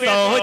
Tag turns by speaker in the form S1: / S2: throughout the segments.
S1: 100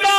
S1: 100